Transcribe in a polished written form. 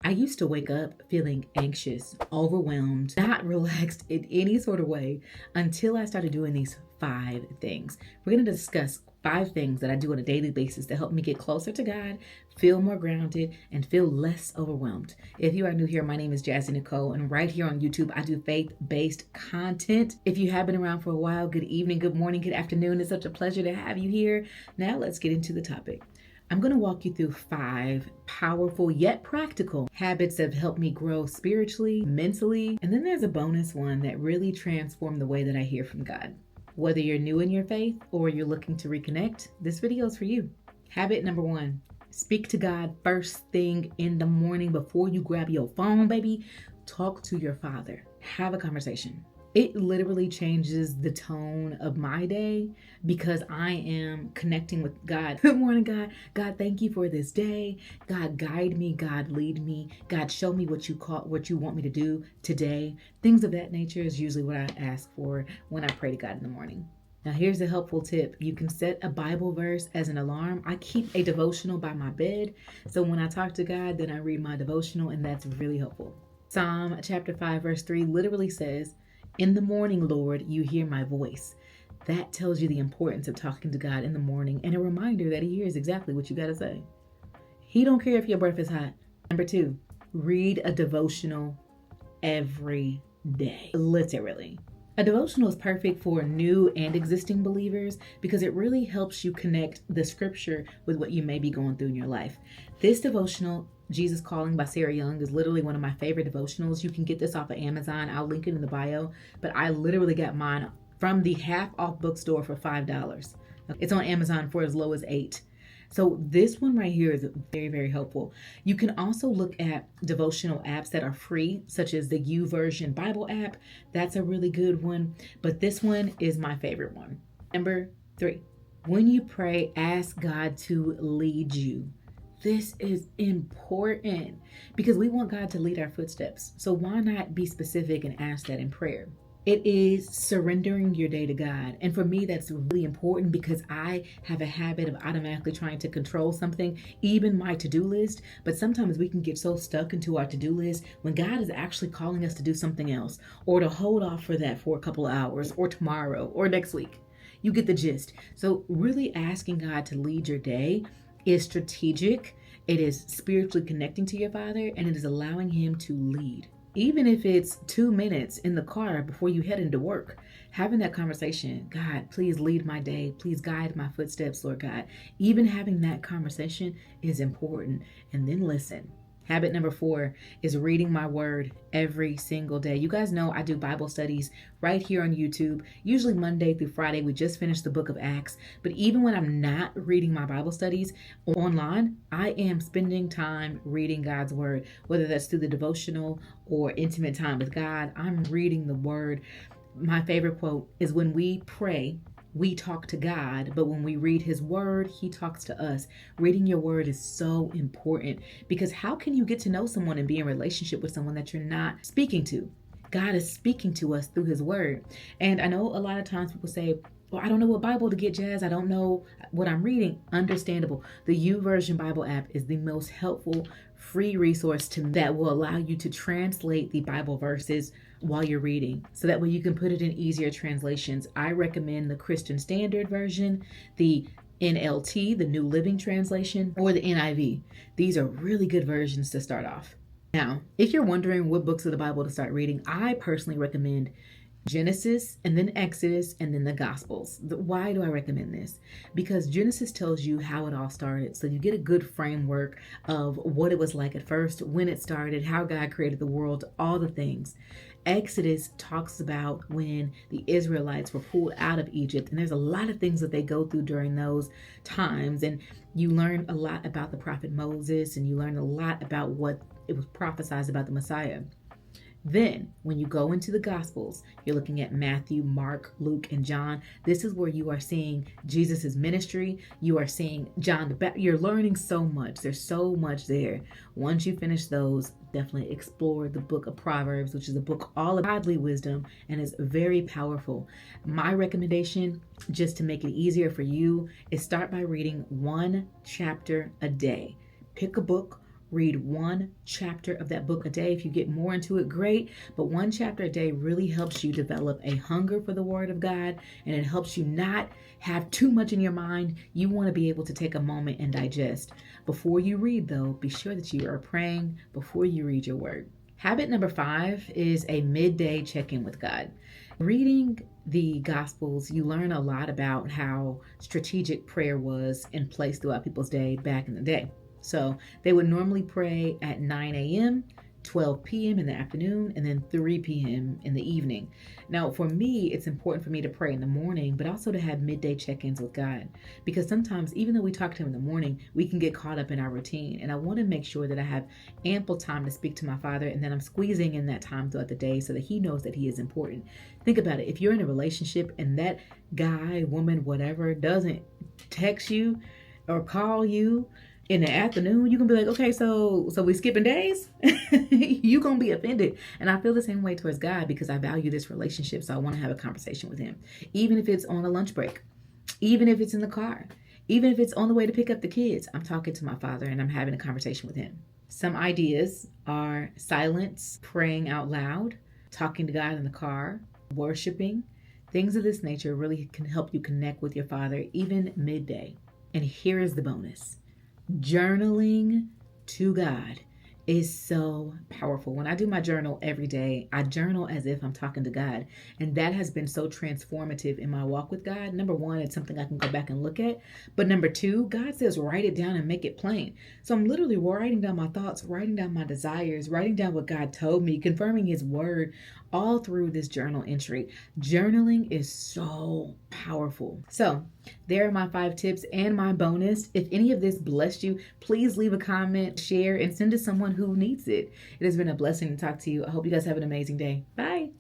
I used to wake up feeling anxious, overwhelmed, not relaxed in any sort of way until I started doing these 5 things. We're going to discuss 5 things that I do on a daily basis to help me get closer to God, feel more grounded, and feel less overwhelmed. If you are new here, my name is Jazzy Nicole, and right here on YouTube, I do faith-based content. If you have been around for a while, good evening, good morning, good afternoon. It's such a pleasure to have you here. Now let's get into the topic. I'm going to walk you through 5 powerful yet practical habits that have helped me grow spiritually, mentally, and then there's a bonus one that really transformed the way that I hear from God. Whether you're new in your faith or you're looking to reconnect, this video is for you. Habit number 1, speak to God first thing in the morning before you grab your phone, baby. Talk to your Father. Have a conversation. It literally changes the tone of my day because I am connecting with God. Good morning, God. God, thank you for this day. God, guide me. God, lead me. God, show me what you want me to do today. Things of that nature is usually what I ask for when I pray to God in the morning. Now, here's a helpful tip. You can set a Bible verse as an alarm. I keep a devotional by my bed. So when I talk to God, then I read my devotional, and that's really helpful. Psalm chapter 5, verse 3 literally says, "In the morning, Lord, you hear my voice." That tells you the importance of talking to God in the morning and a reminder that he hears exactly what you got to say. He don't care if your breath is hot. Number 2, read a devotional every day. Literally. A devotional is perfect for new and existing believers because it really helps you connect the scripture with what you may be going through in your life. This devotional, Jesus Calling by Sarah Young, is literally one of my favorite devotionals. You can get this off of Amazon. I'll link it in the bio, but I literally got mine from the half off bookstore for $5. It's on Amazon for as low as $8. So this one right here is very, very helpful. You can also look at devotional apps that are free, such as the YouVersion Bible app. That's a really good one, but this one is my favorite one. Number 3, when you pray, ask God to lead you. This is important because we want God to lead our footsteps. So why not be specific and ask that in prayer? It is surrendering your day to God. And for me, that's really important because I have a habit of automatically trying to control something, even my to-do list. But sometimes we can get so stuck into our to-do list when God is actually calling us to do something else or to hold off for that for a couple of hours or tomorrow or next week. You get the gist. So really asking God to lead your day is strategic. It is spiritually connecting to your Father, and it is allowing him to lead. Even if it's 2 minutes in the car before you head into work, having that conversation, God, please lead my day. Please guide my footsteps, Lord God. Even having that conversation is important. And then listen. Habit number 4 is reading my word every single day. You guys know I do Bible studies right here on YouTube, usually Monday through Friday. We just finished the book of Acts. But even when I'm not reading my Bible studies online, I am spending time reading God's word, whether that's through the devotional or intimate time with God. I'm reading the word. My favorite quote is, when we pray, we talk to God, but when we read his word, he talks to us. Reading your word is so important because how can you get to know someone and be in a relationship with someone that you're not speaking to? God is speaking to us through his word. And I know a lot of times people say, well, I don't know what Bible to get, Jazz. I don't know what I'm reading. Understandable. The YouVersion Bible app is the most helpful free resource that will allow you to translate the Bible verses while you're reading. So that way you can put it in easier translations. I recommend the Christian Standard Version, the NLT, the New Living Translation, or the NIV. These are really good versions to start off. Now, if you're wondering what books of the Bible to start reading, I personally recommend Genesis, and then Exodus, and then the Gospels. Why do I recommend this? Because Genesis tells you how it all started. So you get a good framework of what it was like at first, when it started, how God created the world, all the things. Exodus talks about when the Israelites were pulled out of Egypt, and there's a lot of things that they go through during those times. And you learn a lot about the prophet Moses, and you learn a lot about what it was prophesied about the Messiah. Then, when you go into the Gospels, you're looking at Matthew, Mark, Luke, and John. This is where you are seeing Jesus' ministry. You are seeing John the Baptist. You're learning so much. There's so much there. Once you finish those, definitely explore the book of Proverbs, which is a book all about godly wisdom and is very powerful. My recommendation, just to make it easier for you, is start by reading 1 chapter a day. Pick a book, Read one chapter of that book a day. If you get more into it, great. But one chapter a day really helps you develop a hunger for the Word of God, and it helps you not have too much in your mind. You want to be able to take a moment and digest. Before you read, though, be sure that you are praying before you read your word. Habit number 5 is a midday check-in with God. Reading the Gospels, you learn a lot about how strategic prayer was in place throughout people's day back in the day. So they would normally pray at 9 a.m., 12 p.m. in the afternoon, and then 3 p.m. in the evening. Now, for me, it's important for me to pray in the morning, but also to have midday check-ins with God. Because sometimes, even though we talk to Him in the morning, we can get caught up in our routine. And I want to make sure that I have ample time to speak to my Father, and then I'm squeezing in that time throughout the day so that He knows that He is important. Think about it. If you're in a relationship and that guy, woman, whatever, doesn't text you or call you in the afternoon, you can be like, okay, so we skipping days? You gonna be offended. And I feel the same way towards God because I value this relationship. So I want to have a conversation with Him, even if it's on a lunch break, even if it's in the car, even if it's on the way to pick up the kids. I'm talking to my Father and I'm having a conversation with Him. Some ideas are silence, praying out loud, talking to God in the car, worshiping. Things of this nature really can help you connect with your Father, even midday. And here is the bonus. Journaling to God is so powerful. When I do my journal every day, I journal as if I'm talking to God. And that has been so transformative in my walk with God. Number one, it's something I can go back and look at. But number two, God says, write it down and make it plain. So I'm literally writing down my thoughts, writing down my desires, writing down what God told me, confirming His word all through this journal entry. Journaling is so powerful. So there are my 5 tips and my bonus. If any of this blessed you, please leave a comment, share, and send to someone who needs it. It has been a blessing to talk to you. I hope you guys have an amazing day. Bye.